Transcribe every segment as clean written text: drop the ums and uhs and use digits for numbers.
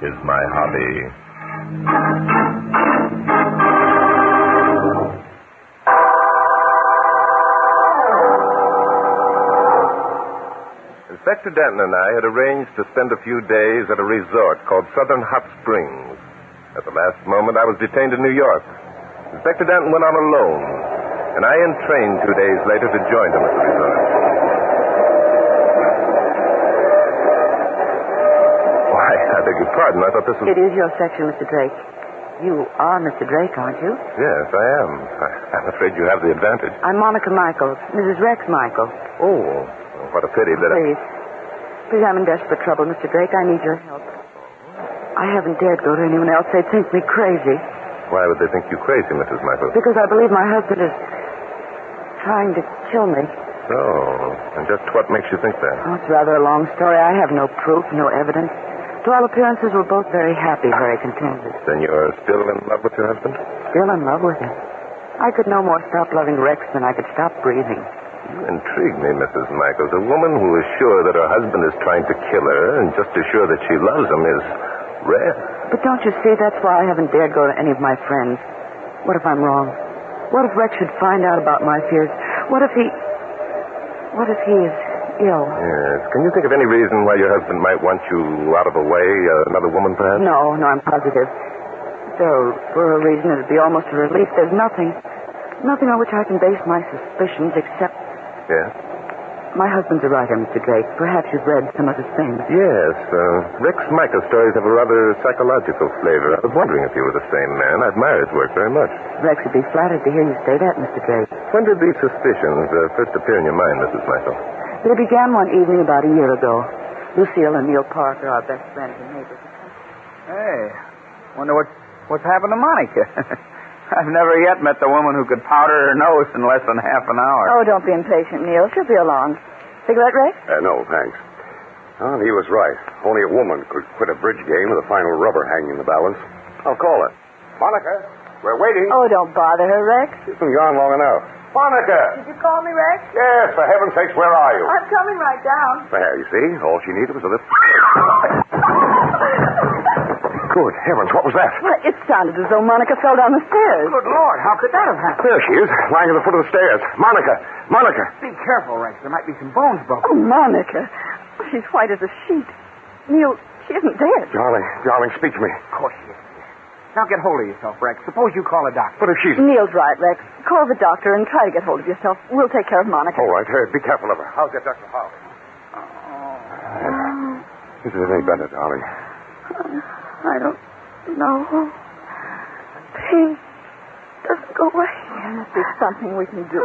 is my hobby. Inspector Denton and I had arranged to spend a few days at a resort called Southern Hot Springs. At the last moment, I was detained in New York. Inspector Denton went on alone, and I entrained 2 days later to join him at the resort. Why, I beg your pardon. I thought this was... It is your section, Mr. Drake. You are Mr. Drake, aren't you? Yes, I am. I'm afraid you have the advantage. I'm Monica Michaels, Mrs. Rex Michaels. Oh, what a pity that... Please, I'm in desperate trouble, Mr. Drake. I need your help. I haven't dared go to anyone else. They'd think me crazy. Why would they think you crazy, Mrs. Michaels? Because I believe my husband is trying to kill me. Oh, and just what makes you think that? Oh, it's rather a long story. I have no proof, no evidence. To all appearances, we're both very happy, very contented. Then you're still in love with your husband? Still in love with him. I could no more stop loving Rex than I could stop breathing. You intrigue me, Mrs. Michaels. A woman who is sure that her husband is trying to kill her and just as sure that she loves him is rare. But don't you see, that's why I haven't dared go to any of my friends. What if I'm wrong? What if Rex should find out about my fears? What if he is ill? Yes. Can you think of any reason why your husband might want you out of the way? Another woman, perhaps? No, I'm positive. Though, for a reason, it'd be almost a relief. There's nothing on which I can base my suspicions except... Yes? My husband's a writer, Mr. Drake. Perhaps you've read some of his things. Yes. Rex Michael's stories have a rather psychological flavor. I was wondering if you were the same man. I admire his work very much. Rex would be flattered to hear you say that, Mr. Drake. When did these suspicions first appear in your mind, Mrs. Michael? They began one evening about a year ago. Lucille and Neil Parker, our best friends and neighbors. Hey, wonder what's happened to Monica. I've never yet met the woman who could powder her nose in less than half an hour. Oh, don't be impatient, Neil. She'll be along. Cigarette, Rex? No, thanks. Oh, he was right. Only a woman could quit a bridge game with a final rubber hanging in the balance. I'll call her. Monica, we're waiting. Oh, don't bother her, Rex. She's been gone long enough. Monica! Did you call me, Rex? Yes, for heaven's sakes, where are you? I'm coming right down. There, you see? All she needed was a lift. Good heavens, what was that? Well, it sounded as though Monica fell down the stairs. Good Lord, how could that have happened? There she is, lying at the foot of the stairs. Monica! Monica! Be careful, Rex. There might be some bones broken. Oh, Monica. She's white as a sheet. Neil, she isn't dead. Darling, speak to me. Of course she is. Now get hold of yourself, Rex. Suppose you call a doctor. But if she's... Neil's right, Rex. Call the doctor and try to get hold of yourself. We'll take care of Monica. All right, be careful of her. I'll get Dr. Howard. Is it any better, darling? I don't know. Pain doesn't go away. There must be something we can do.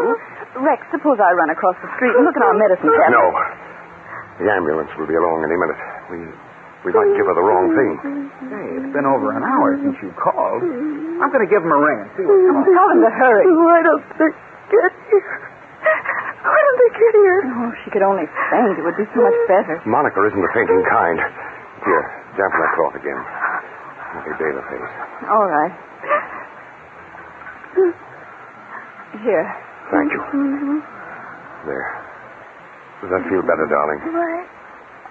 Rex, suppose I run across the street and look at our medicine cabinet. No. The ambulance will be along any minute. We might give her the wrong thing. Hey, it's been over an hour since you called. I'm going to give him a ring and see what's going on. Tell him to hurry. Why don't they get here? Why don't they get here? Oh, if she could only faint, it would be so much better. Monica isn't the fainting kind. Here, dampen that cloth again. Let me bathe her face. All right. Here. Thank you. There. Does that feel better, darling? My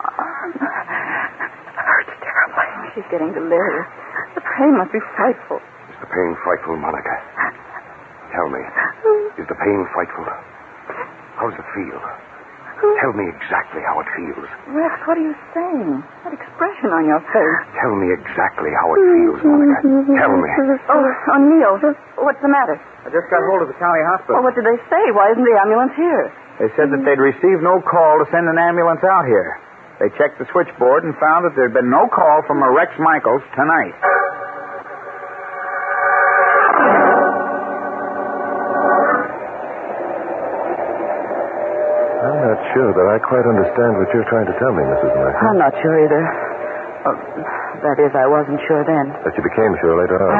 arm hurts terribly. She's getting delirious. The pain must be frightful. Is the pain frightful, Monica? Tell me. Is the pain frightful? How does it feel? Tell me exactly how it feels. Rex, what are you saying? That expression on your face. Tell me exactly how it feels, Monica. Tell me. Oh, Neil, what's the matter? I just got hold of the county hospital. Well, what did they say? Why isn't the ambulance here? They said that they'd received no call to send an ambulance out here. They checked the switchboard and found that there'd been no call from a Rex Michaels tonight. I'm not sure that I quite understand what you're trying to tell me, Mrs. Michael. I'm not sure either. That is, I wasn't sure then. But you became sure later on.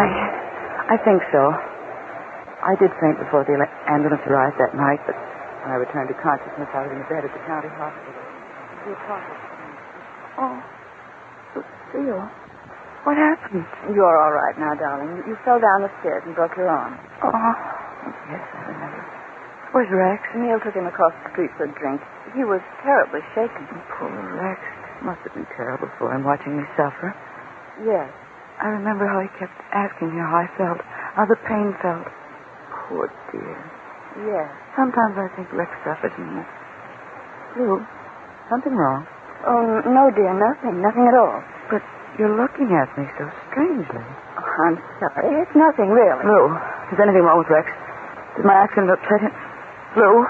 I think so. I did faint before the ambulance arrived that night, but when I returned to consciousness, I was in bed at the county hospital. Oh, Lucille. What happened? You're all right now, darling. You fell down the stairs and broke your arm. Oh, yes, I remember. Where's Rex? Neil took him across the street for a drink. He was terribly shaken. Poor Rex. Must have been terrible for him watching me suffer. Yes. I remember how he kept asking me how I felt, how the pain felt. Poor dear. Yes. Sometimes I think Rex suffers in this. Lou, something wrong? Oh, no, dear, nothing. Nothing at all. But you're looking at me so strangely. Oh, I'm sorry. It's nothing, really. Lou, is anything wrong with Rex? Did my accident upset him? Lou?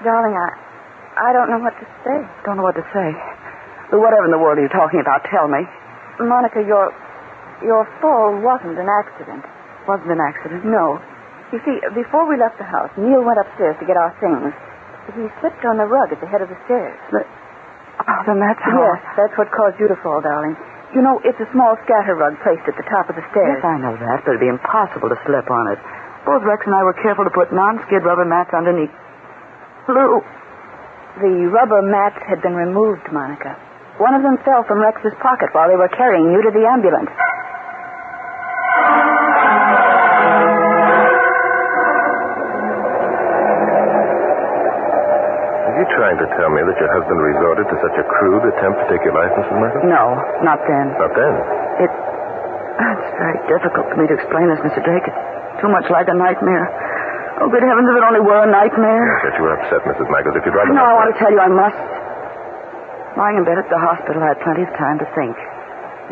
Darling, I don't know what to say. Don't know what to say. Lou, whatever in the world are you talking about? Tell me. Monica, your fall wasn't an accident. Wasn't an accident? No. You see, before we left the house, Neil went upstairs to get our things. He slipped on the rug at the head of the stairs. Then that's how... Yes, that's what caused you to fall, darling. You know, it's a small scatter rug placed at the top of the stairs. Yes, I know that, but it'd be impossible to slip on it. Both Rex and I were careful to put non-skid rubber mats underneath. Lou. The rubber mats had been removed, Monica. One of them fell from Rex's pocket while they were carrying you to the ambulance. Are you trying to tell me that your husband resorted to such a crude attempt to take your life, Mrs. Merkel? No, not then. Not then? It's very difficult for me to explain this, Mr. Drake. It's too much like a nightmare. Oh, good heavens, if it only were a nightmare. Yes, you were upset, Mrs. Michaels. If you'd rather... No, I want to tell you I must. Lying in bed at the hospital, I had plenty of time to think.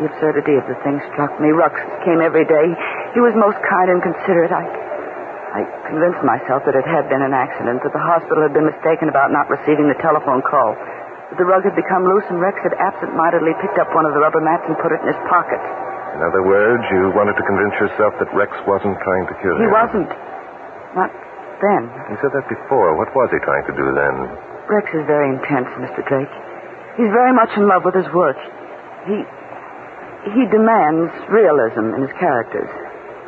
The absurdity of the thing struck me. Rux came every day. He was most kind and considerate. I convinced myself that it had been an accident, that the hospital had been mistaken about not receiving the telephone call, that the rug had become loose and Rex had absent-mindedly picked up one of the rubber mats and put it in his pocket. In other words, you wanted to convince yourself that Rex wasn't trying to kill you. He wasn't. Not then. You said that before. What was he trying to do then? Rex is very intense, Mr. Drake. He's very much in love with his work. He demands realism in his characters.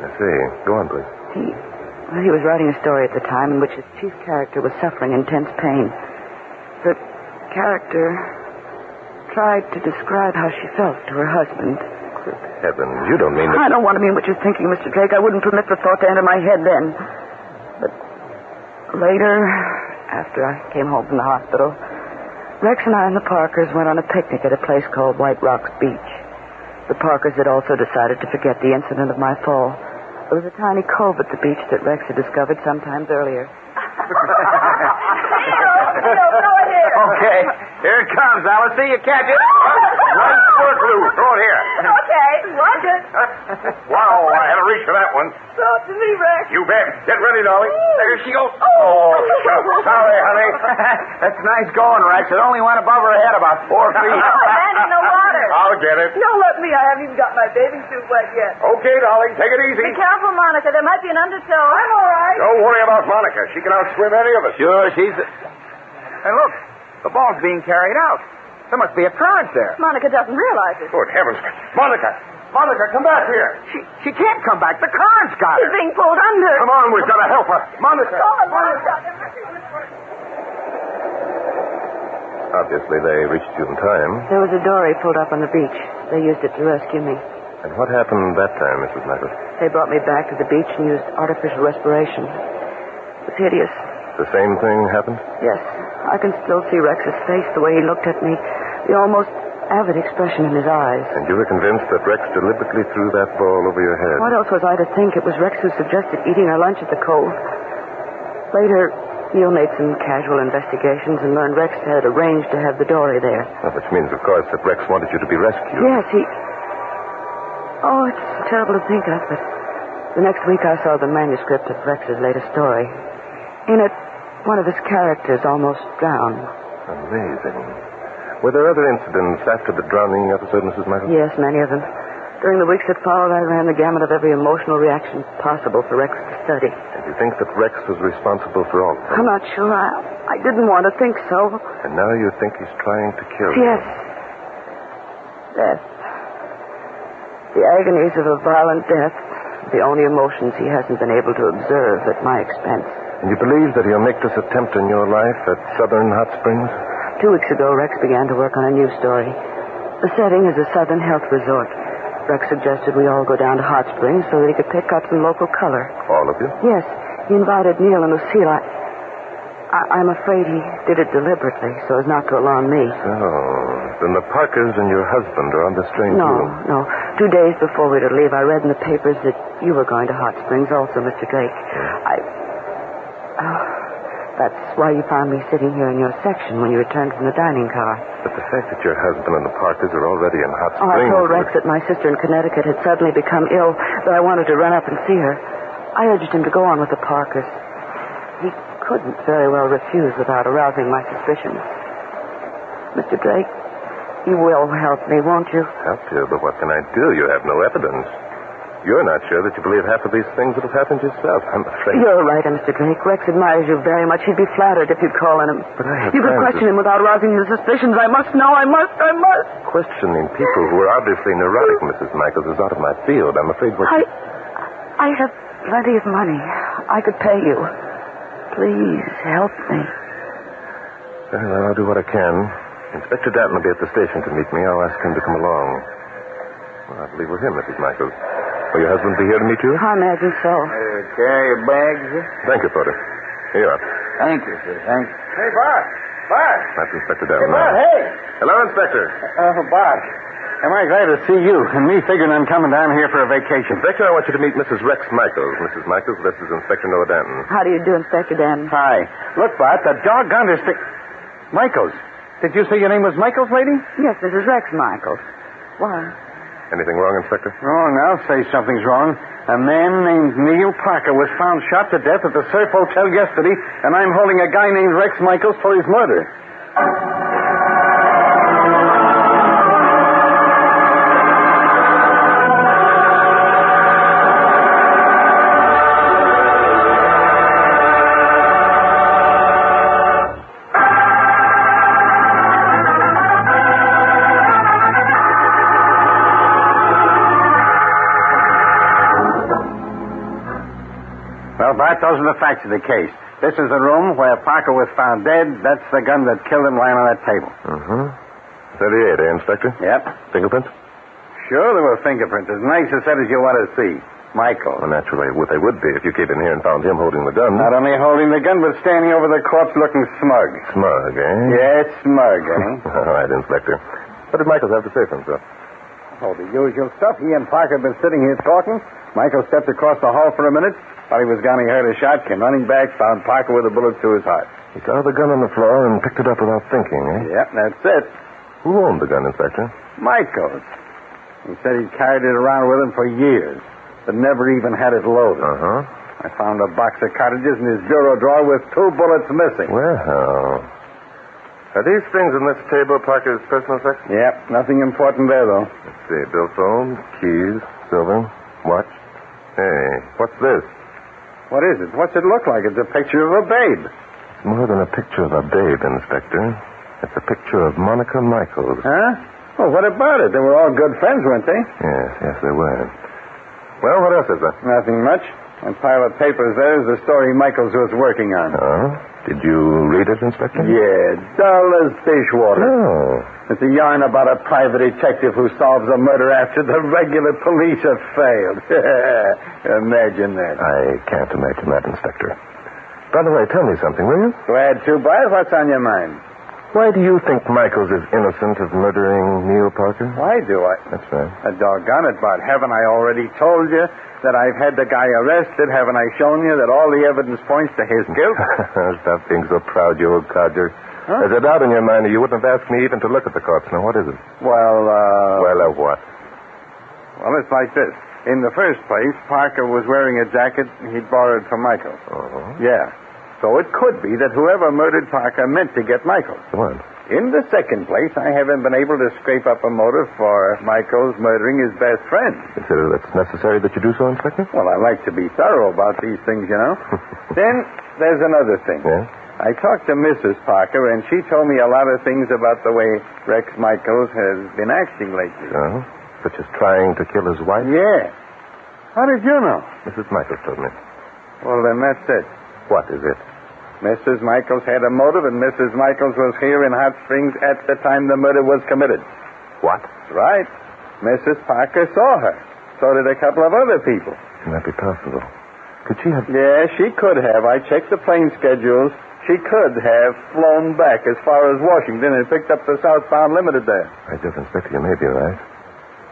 I see. Go on, please. He was writing a story at the time in which his chief character was suffering intense pain. The character tried to describe how she felt to her husband. Good heavens, you don't mean that... I don't want to mean what you're thinking, Mr. Drake. I wouldn't permit the thought to enter my head then. But later, after I came home from the hospital, Rex and I and the Parkers went on a picnic at a place called White Rocks Beach. The Parkers had also decided to forget the incident of my fall. There was a tiny cove at the beach that Rex had discovered sometimes earlier. Neil, throw it here. Okay, here it comes, Alice. See, you catch it. Nice work, Lou. Throw it here. Okay, watch it. Wow, I had to reach for that one. Throw it to me, Rex. You bet. Get ready, darling. There she goes. Oh, shucks. Sorry, honey. That's nice going, Rex. It only went above her head about 4 feet. Land in the water. I'll get it. Don't let me. I haven't even got my bathing suit wet yet. Okay, darling. Take it easy. Be careful, Monica. There might be an undertow. I'm all right. Don't worry about Monica. She can outswim any of us. Sure, she's... And look, the ball's being carried out. There must be a current there. Monica doesn't realize it. Good heavens. Monica, come back here. She can't come back. The current's got She's her. being pulled under. Come on, we've got to help her. Monica. Come on, Monica. Obviously, they reached you in time. There was a dory pulled up on the beach. They used it to rescue me. And what happened that time, Mrs. Michaels? They brought me back to the beach and used artificial respiration. It was hideous. The same thing happened? Yes, I can still see Rex's face, the way he looked at me, the almost avid expression in his eyes. And you were convinced that Rex deliberately threw that ball over your head? What else was I to think? It was Rex who suggested eating our lunch at the cove. Later, Neil made some casual investigations and learned Rex had arranged to have the dory there. Well, which means, of course, that Rex wanted you to be rescued. Yes, he... Oh, it's terrible to think of, but the next week I saw the manuscript of Rex's latest story. In it, one of his characters almost drowned. Amazing. Were there other incidents after the drowning episode, Mrs. Michaels? Yes, many of them. During the weeks that followed, I ran the gamut of every emotional reaction possible for Rex to study. And you think that Rex was responsible for all of them? I'm not sure. I didn't want to think so. And now you think he's trying to kill you? Yes. Death. The agonies of a violent death, the only emotions he hasn't been able to observe at my expense. And you believe that he'll make this attempt in your life at Southern Hot Springs? 2 weeks ago, Rex began to work on a new story. The setting is a Southern health resort. Rex suggested we all go down to Hot Springs so that he could pick up some local color. All of you? Yes. He invited Neil and Lucille. I'm afraid he did it deliberately so as not to alarm me. Oh, then the Parkers and your husband are on the strange room. No. 2 days before we were to leave, I read in the papers that you were going to Hot Springs also, Mr. Drake. That's why you found me sitting here in your section when you returned from the dining car. But the fact that your husband and the Parkers are already in Hot Springs... I told Rex that my sister in Connecticut had suddenly become ill, that I wanted to run up and see her. I urged him to go on with the Parkers. He couldn't very well refuse without arousing my suspicions. Mr. Drake, you will help me, won't you? Help you? But what can I do? You have no evidence. You're not sure that you believe half of these things that have happened yourself, I'm afraid. You're right, Mr. Drake. Rex admires you very much. He'd be flattered if you'd call on him. But I have You could question him without arousing his suspicions. I must know. I must. Questioning people who are obviously neurotic, Mrs. Michaels, is out of my field. I'm afraid I have plenty of money. I could pay you. Please, help me. Very well, I'll do what I can. Inspector Danton will be at the station to meet me. I'll ask him to come along. Well, I believe we're here, Mrs. Michaels. Will your husband be here to meet you? I imagine so. Carry your bags, sir? Thank you, Porter. Here you are. Thank you, sir. Thank you. Hey, Bart. Bart. That's Inspector Danton. Hey, Bart, hey. Hello, Inspector. Bart. Am I glad to see you? And me figuring I'm coming down here for a vacation. Inspector, I want you to meet Mrs. Rex Michaels. Mrs. Michaels, this is Inspector Noah Danton. How do you do, Inspector Danton? Hi. Look, Bart, the doggone Michaels. Did you say your name was Michaels, lady? Yes, Mrs. Rex Michaels. Why? Anything wrong, Inspector? Oh, now say something's wrong. A man named Neil Parker was found shot to death at the Surf Hotel yesterday, and I'm holding a guy named Rex Michaels for his murder. Well, Bart, those are the facts of the case. This is the room where Parker was found dead. That's the gun that killed him lying on that table. 38, Inspector? Yep. Fingerprints? Sure, there were fingerprints. As nice a set as you want to see. Michael. Well, naturally, they would be if you came in here and found him holding the gun. Not only holding the gun, but standing over the corpse looking smug. Smug, eh? Yes, smug, eh? All right, Inspector. What did Michaels have to say for himself? Oh, the usual stuff. He and Parker have been sitting here talking. Michael stepped across the hall for a minute. While he was gone, he heard a shot, came running back, found Parker with a bullet through his heart. He saw the gun on the floor and picked it up without thinking, eh? Yep, that's it. Who owned the gun, Inspector? Michaels. He said he'd carried it around with him for years, but never even had it loaded. I found a box of cartridges in his bureau drawer with 2 bullets missing. Well, are these things on this table Parker's personal effects? Yep, nothing important there, though. Let's see, bill phone, keys, silver, watch. Hey, what's this? What is it? What's it look like? It's a picture of a babe. It's more than a picture of a babe, Inspector. It's a picture of Monica Michaels. Huh? Well, what about it? They were all good friends, weren't they? Yes, they were. Well, what else is there? Nothing much. That pile of papers there is the story Michaels was working on. Oh? Did you read it, Inspector? Yeah, dull as dishwater. Oh. It's a yarn about a private detective who solves a murder after the regular police have failed. Imagine that. I can't imagine that, Inspector. By the way, tell me something, will you? Glad to, Bart. What's on your mind? Why do you think Michaels is innocent of murdering Neil Parker? Why do I? That's right. Doggone it, Bart. Haven't I already told you that I've had the guy arrested? Haven't I shown you that all the evidence points to his guilt? Stop being so proud, you old codger. Huh? There's a doubt in your mind that you wouldn't have asked me even to look at the corpse. Now, what is it? Well, what? Well, it's like this. In the first place, Parker was wearing a jacket he'd borrowed from Michael. Yeah. So it could be that whoever murdered Parker meant to get Michael. What? In the second place, I haven't been able to scrape up a motive for Michael's murdering his best friend. Consider it's necessary that you do so, Inspector? Well, I like to be thorough about these things, you know. Then there's another thing. Yeah? I talked to Mrs. Parker, and she told me a lot of things about the way Rex Michaels has been acting lately. Oh? Such as trying to kill his wife? Yeah. How did you know? Mrs. Michaels told me. Well, then that's it. What is it? Mrs. Michaels had a motive, and Mrs. Michaels was here in Hot Springs at the time the murder was committed. What? Right. Mrs. Parker saw her. So did a couple of other people. Can that be possible? Could she have... Yeah, she could have. I checked the plane schedules. She could have flown back as far as Washington and picked up the southbound limited there. I guess, Inspector, you may be right.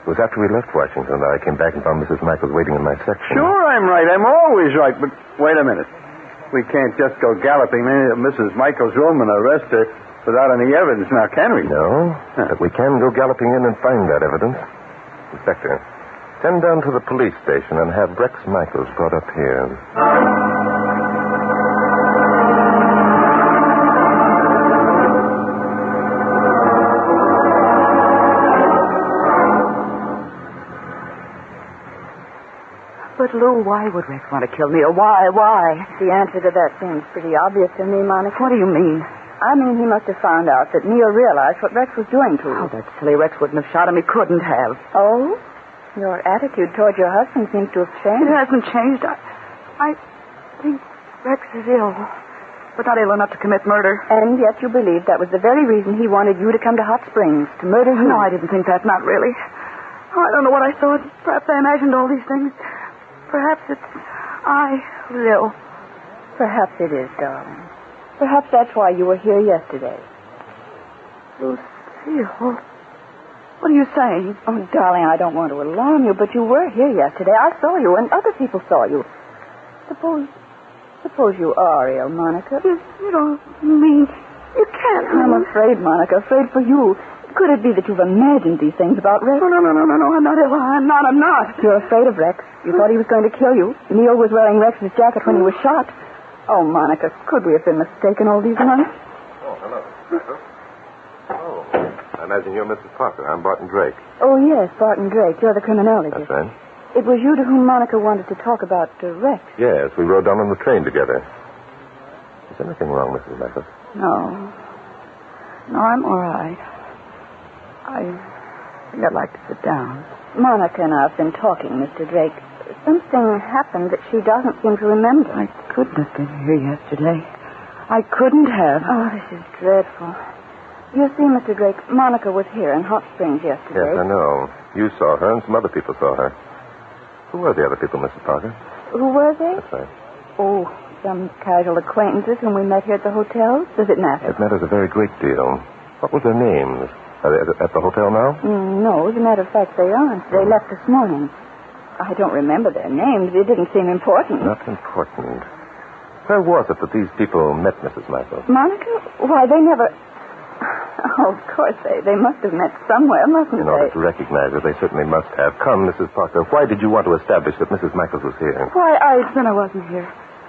It was after we left Washington that I came back and found Mrs. Michaels waiting in my section. Sure, I'm right. I'm always right. But wait a minute. We can't just go galloping into Mrs. Michaels' room and arrest her without any evidence now, can we? No, but we can go galloping in and find that evidence. Inspector, send down to the police station and have Rex Michaels brought up here. But, Lou, why would Rex want to kill me? Or why? The answer to that seems pretty obvious to me, Monica. What do you mean? I mean, he must have found out that Neil realized what Rex was doing to you. Oh, that silly Rex wouldn't have shot him. He couldn't have. Oh? Your attitude toward your husband seems to have changed. It hasn't changed. I think Rex is ill, but not ill enough to commit murder. And yet you believe that was the very reason he wanted you to come to Hot Springs, to murder you. No, I didn't think that. Not really. Oh, I don't know what I thought. Perhaps I imagined all these things. Perhaps it's I who's ill. Perhaps it is, darling. Perhaps that's why you were here yesterday. Lucille, what are you saying? Oh, darling, I don't want to alarm you, but you were here yesterday. I saw you, and other people saw you. Suppose you are ill, Monica. You don't mean... You can't. I'm afraid, Monica, afraid for you. Could it be that you've imagined these things about Rex? No, I'm not ill. I'm not. You're afraid of Rex. You thought he was going to kill you. Neil was wearing Rex's jacket when he was shot. Oh, Monica, could we have been mistaken all these months? Oh, hello, Michael. Oh, I imagine you're Mrs. Parker. I'm Barton Drake. Oh, yes, Barton Drake. You're the criminologist. That's right. It was you to whom Monica wanted to talk about Rex. Yes, we rode down on the train together. Is anything wrong, Mrs. Michaels? No, I'm all right. I think I'd like to sit down. Monica and I have been talking, Mr. Drake. Something happened that she doesn't seem to remember. I couldn't have been here yesterday. I couldn't have. Oh, this is dreadful. You see, Mr. Drake, Monica was here in Hot Springs yesterday. Yes, I know. You saw her and some other people saw her. Who were the other people, Mrs. Parker? Who were they? That's right. Oh, some casual acquaintances whom we met here at the hotel. Does it matter? It matters a very great deal. What were their names? Are they at the hotel now? No, as a matter of fact, they aren't. They left this morning. I don't remember their names. It didn't seem important. Not important. Where was it that these people met Mrs. Michaels? Monica? Why, they never... Oh, of course, they must have met somewhere, mustn't In order they? to recognize her, they certainly must have. Come, Mrs. Parker, why did you want to establish that Mrs. Michaels was here? Why, Then I wasn't here.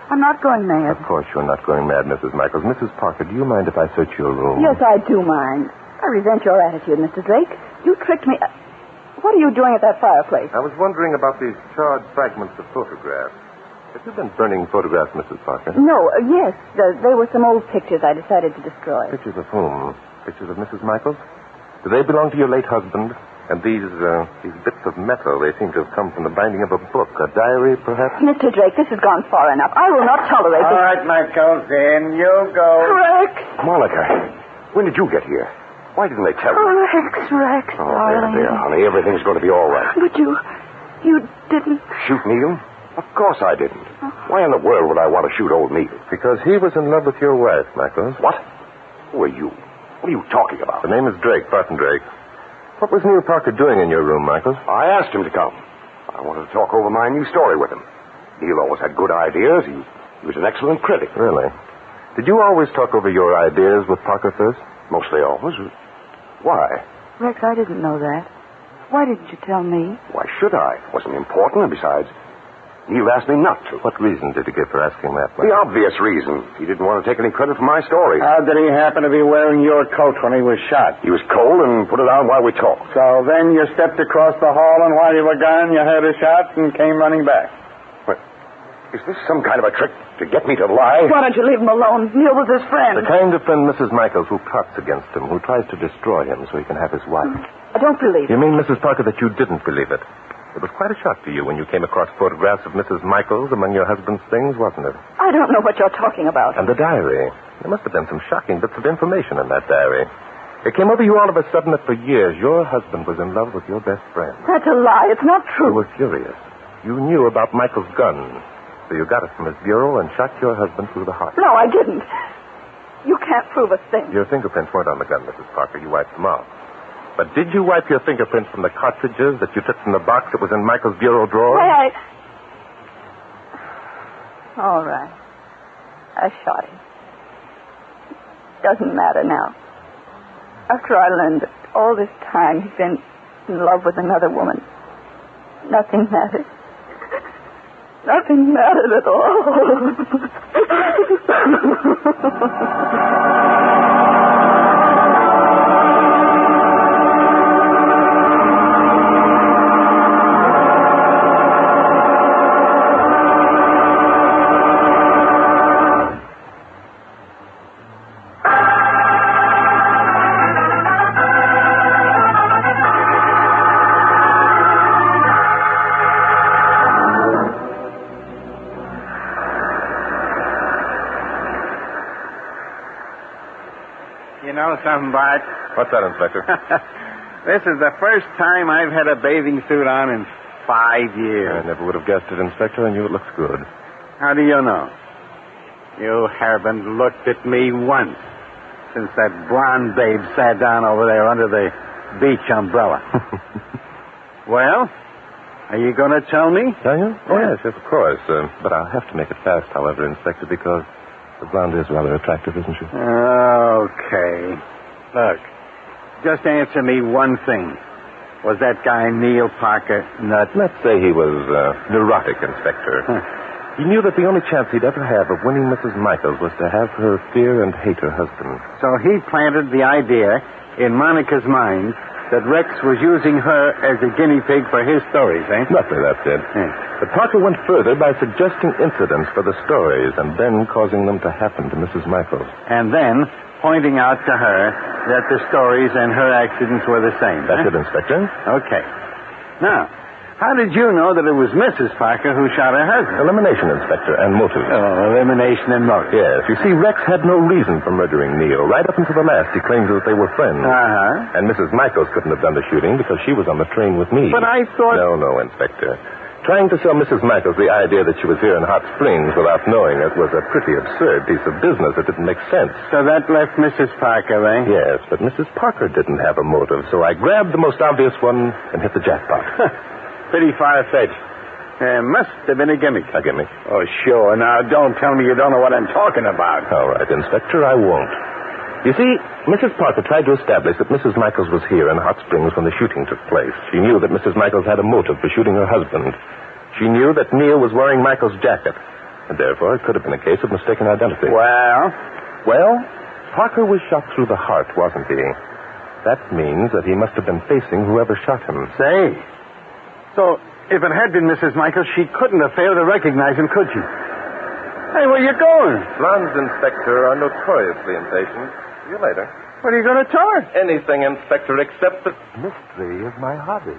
I'm not going mad. Of course you're not going mad, Mrs. Michaels. Mrs. Parker, do you mind if I search your room? Yes, I do mind. I resent your attitude, Mr. Drake. You tricked me. What are you doing at that fireplace? I was wondering about these charred fragments of photographs. Have you been burning photographs, Mrs. Parker? No, yes. They were some old pictures I decided to destroy. Pictures of whom? Pictures of Mrs. Michaels? Do they belong to your late husband? And these bits of metal, they seem to have come from the binding of a book, a diary, perhaps? Mr. Drake, this has gone far enough. I will not tolerate All this. right, Michaels, in you go. Rex! Monica, when did you get here? Why didn't they tell me? Rex, Oh, darling. there, honey. Everything's going to be all right. But you didn't... Shoot Neil? Of course I didn't. Why in the world would I want to shoot old Neil? Because he was in love with your wife, Michaels. What? Who are you? What are you talking about? The name is Drake, Barton Drake. What was Neil Parker doing in your room, Michaels? I asked him to come. I wanted to talk over my new story with him. Neil always had good ideas. He was an excellent critic. Really? Did you always talk over your ideas with Parker first? Mostly always. Why? Rex, I didn't know that. Why didn't you tell me? Why should I? It wasn't important, and besides, Neil asked me not to. What reason did he give for asking that? The obvious reason. He didn't want to take any credit for my story. How did he happen to be wearing your coat when he was shot? He was cold and put it on while we talked. So then you stepped across the hall, and while you were gone, you heard a shot and came running back. Is this some kind of a trick to get me to lie? Why don't you leave him alone? Neil was his friend. The kind of friend, Mrs. Michaels, who plots against him, who tries to destroy him so he can have his wife. I don't believe it. You mean, Mrs. Parker, that you didn't believe it? It was quite a shock to you when you came across photographs of Mrs. Michaels among your husband's things, wasn't it? I don't know what you're talking about. And the diary. There must have been some shocking bits of information in that diary. It came over you all of a sudden that for years your husband was in love with your best friend. That's a lie. It's not You true. were furious. You knew about Michael's gun. So you got it from his bureau and shot your husband through the heart. No, I didn't. You can't prove a thing. Your fingerprints weren't on the gun, Mrs. Parker. You wiped them off. But did you wipe your fingerprints from the cartridges that you took from the box that was in Michael's bureau drawer? All right. I shot him. Doesn't matter now. After I learned that all this time he's been in love with another woman, nothing matters. Nothing mattered at all. You know something, Bart? What's that, Inspector? This is the first time I've had a bathing suit on in 5 years. I never would have guessed it, Inspector. I knew it looks good. How do you know? You haven't looked at me once since that blonde babe sat down over there under the beach umbrella. Well, are you going to tell me? Tell you? Oh, yes, of course. But I'll have to make it fast, however, Inspector, because the blonde is rather attractive, isn't she? Okay. Look, just answer me one thing. Was that guy Neil Parker nuts? Let's say he was neurotic, Inspector. He knew that the only chance he'd ever have of winning Mrs. Michaels was to have her fear and hate her husband. So he planted the idea in Monica's mind that Rex was using her as a guinea pig for his stories, eh? Roughly, that's it. But Parker went further by suggesting incidents for the stories and then causing them to happen to Mrs. Michaels. And then pointing out to her that the stories and her accidents were the same. That's it, Inspector. Okay. Now, how did you know that it was Mrs. Parker who shot her husband? Elimination, Inspector, and motive. Oh, elimination and motive. Yes. You see, Rex had no reason for murdering Neil. Right up until the last, he claims that they were friends. Uh-huh. And Mrs. Michaels couldn't have done the shooting because she was on the train with me. But I thought... No, Inspector. Trying to sell Mrs. Michaels the idea that she was here in Hot Springs without knowing it was a pretty absurd piece of business that didn't make sense. So that left Mrs. Parker, eh? Yes, but Mrs. Parker didn't have a motive, so I grabbed the most obvious one and hit the jackpot. Pretty far-fetched. Must have been a gimmick. A gimmick? Oh, sure. Now, don't tell me you don't know what I'm talking about. All right, Inspector, I won't. You see, Mrs. Parker tried to establish that Mrs. Michaels was here in Hot Springs when the shooting took place. She knew that Mrs. Michaels had a motive for shooting her husband. She knew that Neil was wearing Michael's jacket, and therefore it could have been a case of mistaken identity. Well, Parker was shot through the heart, wasn't he? That means that he must have been facing whoever shot him. Say, so if it had been Mrs. Michaels, she couldn't have failed to recognize him, could she? Hey, where you going? Blondes, Inspector, are notoriously impatient. See you later. What are you going to tell her? Anything, Inspector, except that mystery is my hobby.